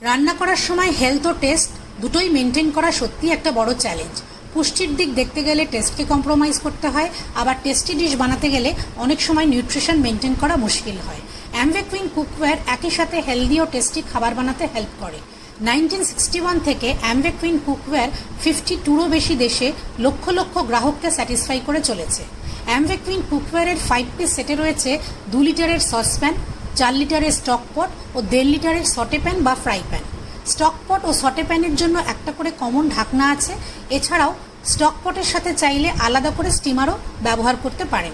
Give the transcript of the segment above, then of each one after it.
রান্না করার সময় হেলথ ও টেস্ট দুটোই মেনটেন করা সত্যিই একটা বড় চ্যালেঞ্জ। পুষ্টির দিক দেখতে গেলে টেস্টকে কম্প্রোমাইজ করতে হয়, আবার টেস্টি ডিশ বানাতে গেলে অনেক সময় নিউট্রিশন মেনটেন করা মুশকিল হয়। অ্যামওয়ে কুইন কুকওয়্যার একই সাথে হেলদি ও টেস্টি খাবার বানাতে হেল্প করে। 1961 থেকে অ্যামওয়ে কুইন কুকওয়্যার 52রও বেশি দেশে লক্ষ লক্ষ গ্রাহককে স্যাটিসফাই করে চলেছে। অ্যামওয়ে কুইন কুকওয়্যারের 5 পিস সেটে রয়েছে 2 লিটারের সসপ্যান, 4 লিটারের স্টক পট ও 1.5 লিটারের সটে প্যান বা ফ্রাই প্যান। স্টক পট ও সটে প্যানের জন্য একটা করে কমন ঢাকনা আছে। এছাড়াও স্টক পটের সাথে চাইলে আলাদা করে স্টিমারও ব্যবহার করতে পারেন।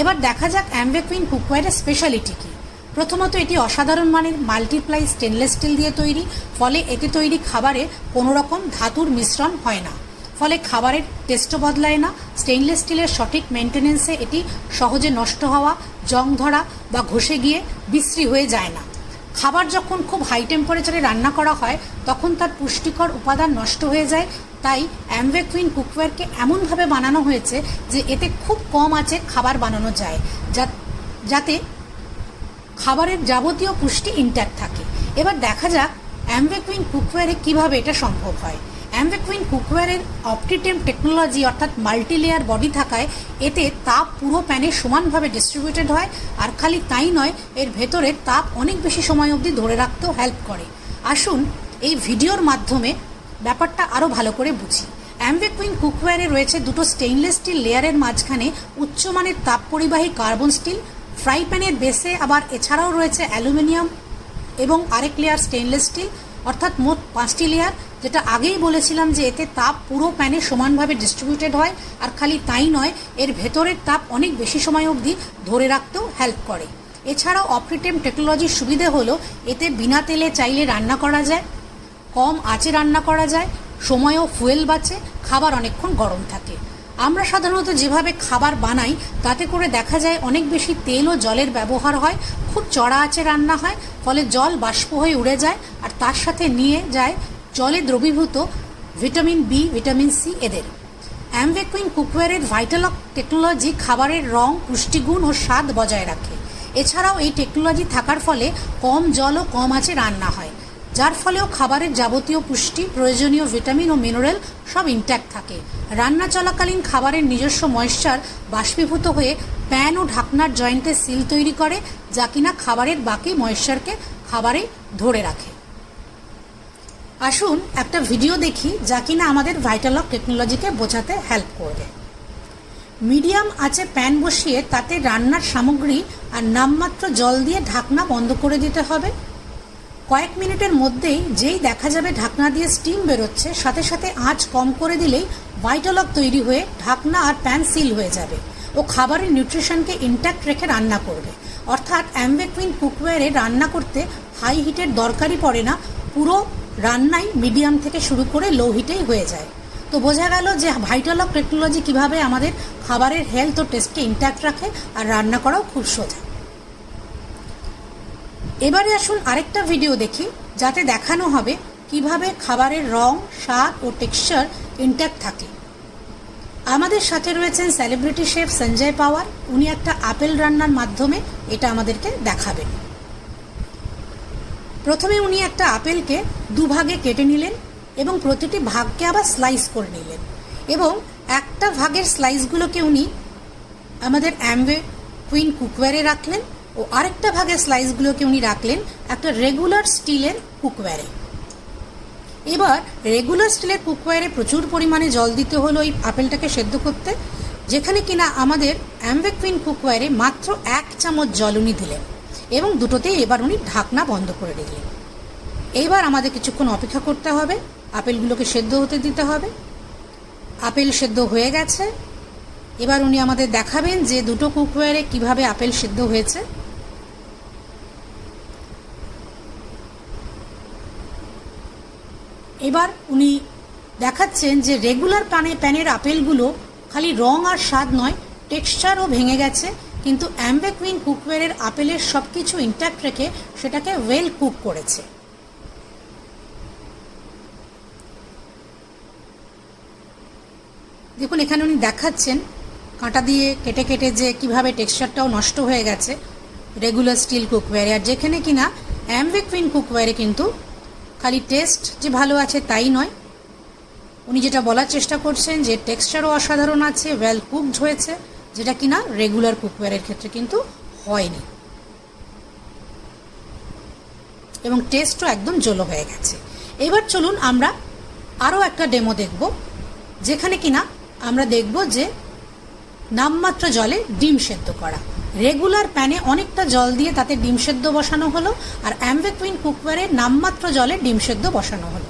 এবার দেখা যাক অ্যামওয়ে কুইন কুকওয়্যারের স্পেশালিটি কী। প্রথমত, এটি অসাধারণ মানের মাল্টিপ্লাই স্টেনলেস স্টিল দিয়ে তৈরি, ফলে এতে তৈরি খাবারে কোনো রকম ধাতুর মিশ্রণ হয় না, ফলে খাবারের টেস্টও বদলায় না। স্টেইনলেস স্টিলের সঠিক মেনটেনেন্সে এটি সহজে নষ্ট হওয়া, জং ধরা বা ঘষে গিয়ে বিশ্রী হয়ে যায় না। খাবার যখন খুব হাই টেম্পারেচারে রান্না করা হয় তখন তার পুষ্টিকর উপাদান নষ্ট হয়ে যায়। তাই অ্যামওয়ে কুইন কুকওয়্যারকে এমনভাবে বানানো হয়েছে যে এতে খুব কম আঁচে খাবার বানানো যায়, যাতে খাবারের যাবতীয় পুষ্টি ইনট্যাক্ট থাকে। এবার দেখা যাক অ্যামওয়ে কুইন কুকওয়্যারে কীভাবে এটা সম্ভব হয়। অ্যামওয়ে কুইন কুকওয়্যারের অপটিটেম টেকনোলজি অর্থাৎ মাল্টি লেয়ার বডি থাকায় এতে তাপ পুরো প্যানে সমানভাবে ডিস্ট্রিবিউটেড হয়। আর খালি তাই নয়, এর ভেতরের তাপ অনেক বেশি সময় অবধি ধরে রাখতেও হেল্প করে। আসুন এই ভিডিওর মাধ্যমে ব্যাপারটা আরও ভালো করে বুঝি। অ্যামওয়ে কুইন কুকওয়্যারে রয়েছে দুটো স্টেইনলেস স্টিল লেয়ারের মাঝখানে উচ্চমানের তাপ পরিবাহী কার্বন স্টিল, ফ্রাই প্যানের বেসে আবার এছাড়াও রয়েছে অ্যালুমিনিয়াম এবং আরেক লেয়ার স্টেইনলেস স্টিল, অর্থাৎ মোট 5টি লেয়ার। যেটা আগেই বলেছিলাম যে এতে তাপ পুরো প্যানে সমানভাবে ডিস্ট্রিবিউটেড হয়। আর খালি তাই নয়, এর ভেতরের তাপ অনেক বেশি সময় অবধি ধরে রাখতেও হেল্প করে। এছাড়াও অপটিটেম টেকনোলজির সুবিধে হলো এতে বিনা তেলে চাইলে রান্না করা যায়, কম আঁচে রান্না করা যায়, সময় ও ফুয়েল বাঁচে, খাবার অনেকক্ষণ গরম থাকে। আমরা সাধারণত যেভাবে খাবার বানাই তাতে করে দেখা যায় অনেক বেশি তেল ও জলের ব্যবহার হয়, খুব চড়া আঁচে রান্না হয়, ফলে জল বাষ্প হয়ে উড়ে যায় আর তার সাথে নিয়ে যায় জলে দ্রবীভূত ভিটামিন বি, ভিটামিন সি এদের। অ্যামওয়ে কুইন কুকওয়্যারের ভাইটালক টেকনোলজি খাবারের রং, পুষ্টিগুণ ও স্বাদ বজায় রাখে। এছাড়াও এই টেকনোলজি থাকার ফলে কম জল ও কম আঁচে রান্না হয়, যার ফলেও খাবারের যাবতীয় পুষ্টি, প্রয়োজনীয় ভিটামিন ও মিনারেল সব ইনট্যাক্ট থাকে। রান্না চলাকালীন খাবারের নিজস্ব ময়েশ্চার বাষ্পীভূত হয়ে প্যান ও ঢাকনার জয়েন্টে সিল তৈরি করে, যা কিনা খাবারের বাকি ময়েশ্চারকে খাবারে ধরে রাখে। আসুন একটা ভিডিও দেখি যা কিনা আমাদের ভাইটালক টেকনোলজিকে বোঝাতে হেল্প করবে। মিডিয়াম আঁচে প্যান বসিয়ে তাতে রান্নার সামগ্রী আর নামমাত্র জল দিয়ে ঢাকনা বন্ধ করে দিতে হবে। কয়েক মিনিটের মধ্যেই যেই দেখা যাবে ঢাকনা দিয়ে স্টিম বেরোচ্ছে, সাথে সাথে আঁচ কম করে দিলেই ভাইটালক তৈরি হয়ে ঢাকনা আর প্যান সিল হয়ে যাবে ও খাবারের নিউট্রিশনকে ইনট্যাক্ট রেখে রান্না করবে। অর্থাৎ অ্যামওয়ে কুইন কুকওয়্যারে রান্না করতে হাই হিটের দরকারই পড়ে না, পুরো রান্নাই মিডিয়াম থেকে শুরু করে লো হিটেই হয়ে যায়। তো বোঝা গেল যে ভাইটালক টেকনোলজি কিভাবে আমাদের খাবারের হেলথ ও টেস্টকে ইনট্যাক্ট রাখে, আর রান্না করাও খুব সোজা। এবারে আসুন আরেকটা ভিডিও দেখি যাতে দেখানো হবে কিভাবে খাবারের রং, স্বাদ ও টেক্সচার ইনট্যাক্ট থাকে। আমাদের সাথে রয়েছেন সেলিব্রিটি শেফ সঞ্জয় পাওয়ার। উনি একটা আপেল রান্নার মাধ্যমে এটা আমাদেরকে দেখাবেন। প্রথমে উনি একটা আপেলকে দুভাগে কেটে নিলেন এবং প্রতিটি ভাগকে আবার স্লাইস করে নিলেন, এবং একটা ভাগের স্লাইসগুলোকে উনি আমাদের অ্যামওয়ে কুইন কুকওয়্যারে রাখলেন ও আরেকটা ভাগের স্লাইসগুলোকে উনি রাখলেন একটা রেগুলার স্টিলের কুকওয়্যারে। এবার রেগুলার স্টিলের কুকওয়্যারে প্রচুর পরিমাণে জল দিতে হলো এই আপেলটাকে সেদ্ধ করতে, যেখানে কিনা আমাদের অ্যামওয়ে কুইন কুকওয়্যারে মাত্র 1 চামচ জল উনি দিলেন এবং দুটোতেই এবার উনি ঢাকনা বন্ধ করে দিলেন। এইবার আমাদের কিছুক্ষণ অপেক্ষা করতে হবে, আপেলগুলোকে সেদ্ধ হতে দিতে হবে। আপেল সেদ্ধ হয়ে গেছে। এবার উনি আমাদের দেখাবেন যে দুটো কুকওয়্যারে কিভাবে আপেল সেদ্ধ হয়েছে। এবার উনি দেখাচ্ছেন যে রেগুলার প্যানের আপেলগুলো খালি রং আর স্বাদ নয়, টেক্সচারও ভেঙে গেছে, কিন্তু অ্যামওয়ে কুইন কুকওয়্যারের আপেলের সব কিছু ইনট্যাক্ট রেখে সেটাকে ওয়েল কুক করেছে। দেখুন এখানে উনি দেখাচ্ছেন কাঁটা দিয়ে কেটে কেটে যে কিভাবে টেক্সচারটাও নষ্ট হয়ে গেছে রেগুলার স্টিল কুকওয়্যারে, আর যেখানে কিনা অ্যামওয়ে কুইন কুকওয়্যারে কিন্তু খালি টেস্ট যে ভালো আছে তাই নয়, উনি যেটা বলার চেষ্টা করছেন যে টেক্সচারও অসাধারণ আছে, ওয়েল কুকড হয়েছে, যেটা কিনা রেগুলার কুকওয়্যারের ক্ষেত্রে কিন্তু হয়নি, এবং টেস্টও একদম জলো হয়ে গেছে। এবার চলুন আমরা আরও একটা ডেমো দেখব, যেখানে কিনা আমরা দেখব যে নামমাত্র জলে ডিম সেদ্ধ করা। রেগুলার প্যানে অনেকটা জল দিয়ে তাতে ডিম সেদ্ধ বসানো হলো, আর অ্যামওয়ে কুইন কুকওয়্যারে নামমাত্র জলে ডিম সেদ্ধ বসানো হলো।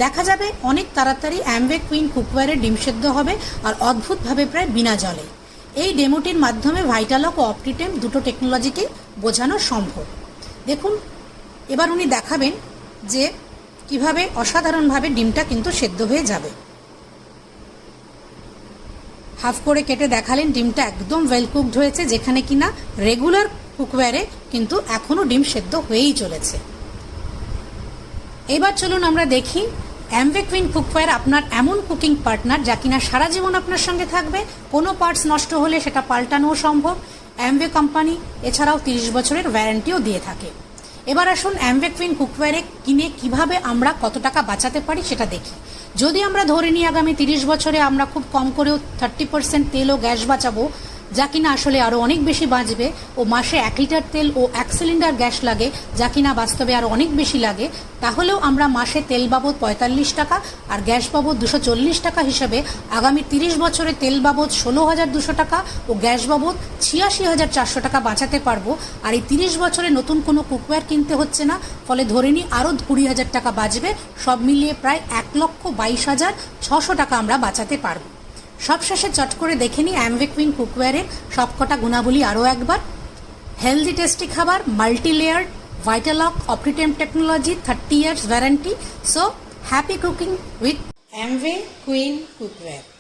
দেখা যাবে অনেক তাড়াতাড়ি অ্যামওয়ে কুইন কুকওয়্যারে ডিম সেদ্ধ হবে, আর অদ্ভুতভাবে প্রায় বিনা জলে। এই ডেমোটির মাধ্যমে ভাইটালক ও অপটিটেম দুটো টেকনোলজিকে বোঝানো সম্ভব। দেখুন, এবার উনি দেখাবেন যে কিভাবে অসাধারণভাবে ডিমটা কিন্তু সেদ্ধ হয়ে যাবে। হাফ করে কেটে দেখালেন ডিমটা একদম ওয়েল কুকড হয়েছে, যেখানে কিনা রেগুলার কুকওয়্যারে কিন্তু এখনও ডিম সেদ্ধ হয়েই চলেছে। এবার চলুন আমরা দেখি অ্যামওয়ে কুইন কুকওয়্যার আপনার এমন কুকিং পার্টনার যা কিনা সারা জীবন আপনার সঙ্গে থাকবে, কোনো পার্টস নষ্ট হলে সেটা পাল্টানোও সম্ভব। অ্যামওয়ে কোম্পানি এছাড়াও 30 বছরের ওয়ারেন্টিও দিয়ে থাকে। এবার আসুন অ্যামওয়ে কুইন কুকওয়্যারে কিনে কিভাবে আমরা কত টাকা বাঁচাতে পারি সেটা দেখি। যদি আমরা ধরে নিই আগামী 30 বছরে আমরা খুব কম করেও 30% তেল ও গ্যাস বাঁচাবো, যা কিনা আসলে আরও অনেক বেশি বাঁচবে, ও মাসে 1 লিটার তেল ও 1 সিলিন্ডার গ্যাস লাগে, যা কিনা বাস্তবে আরও অনেক বেশি লাগে, তাহলেও আমরা মাসে তেল বাবদ 45 টাকা আর গ্যাস বাবদ 240 টাকা হিসেবে আগামী 30 বছরে তেল বাবদ 16,200 টাকা ও গ্যাস বাবদ 86,400 টাকা বাঁচাতে পারবো। আর এই 30 বছরে নতুন কোনো কুকওয়্যার কিনতে হচ্ছে না, ফলে ধরে নিই আরও 20,000 টাকা বাঁচবে। সব মিলিয়ে প্রায় 1,22,600 টাকা আমরা বাঁচাতে পারবো। সবশেষে চট করে দেখে নিই অ্যামওয়ে কুইন কুকওয়্যারের সবকটা গুণাবলী আরও একবার। হেলদি টেস্টি খাবার, multi layered, Vitalock Optitemp technology, 30 years warranty. So happy cooking with Amway Queen cookware.